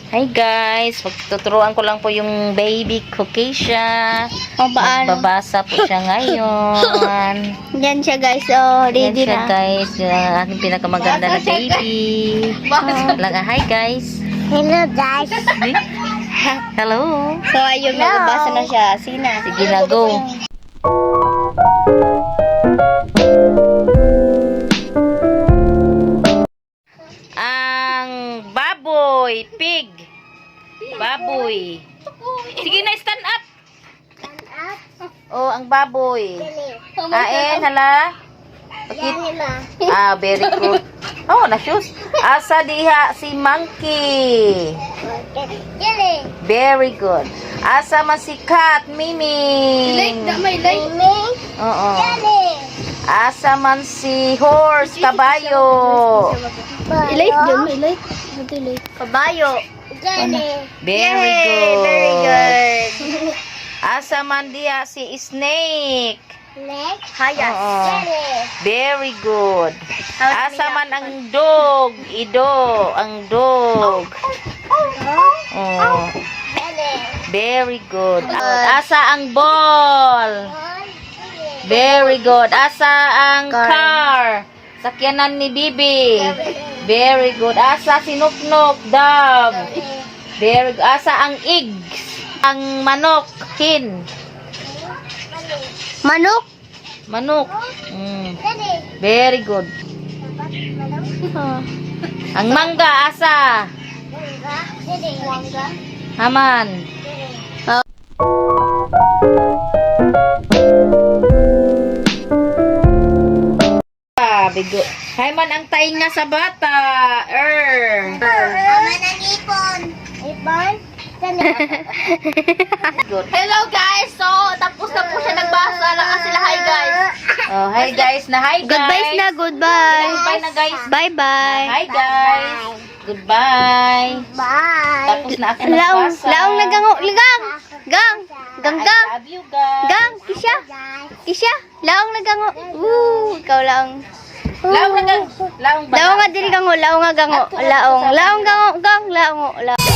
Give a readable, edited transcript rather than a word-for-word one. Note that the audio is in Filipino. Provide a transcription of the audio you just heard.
Hi guys, magtuturuan ko lang po yung baby Caucasia. Magbabasa po siya ngayon. Yan siya guys, oh, Yan ready siya na. guys, yung aking pinakamaganda na baby. Hi guys. Hello guys. Hello. So ayun, magbabasa na siya. Sina? Sige na, go. Ang baboy, pig. Baboy. Sige na, stand up. Oh, ang baboy. Kain, hala. Very good. Oh, na-shoes. Asa diha si monkey. Very good. Asa man si cat, Mimi. Oo. Asa man si horse, kabayo. Kabayo. Very good. Very good. Asa man diha si snake. Hayas. Oo. Very good. Asa man ang dog, ang dog. Oh. Very good. Asa ang ball? Very good. Asa ang car? Sakyanan ni Bibi. Very good. Asa si Nuknuk? Dove. Very good. Asa ang eggs? Ang manok? Hen. Manok. Manok. Very good. Ang mangga, asa? Haman. Bigo. Hay man ang tainga sa bata. Aman ang ipon. Ipon? Good. Hello guys! So, tapos na po siya nagbasa. Lang sila, hi guys. Oh, hi guys na hi guys. Goodbye na, goodbye. Goodbye na guys. Bye-bye. Hi guys. Goodbye. Bye. Tapos na ako Laong, nagbasa. laong nagango. Ligang. Gang. Gang, I gang. love you guys. Gang. Kisha. Kisha. Laong nagango. Ikaw laong. Laong na gang. Laong ba? Laong nga diri gango. Laong nga gango. Laong. Laong gango. Gang. Laong. Laong.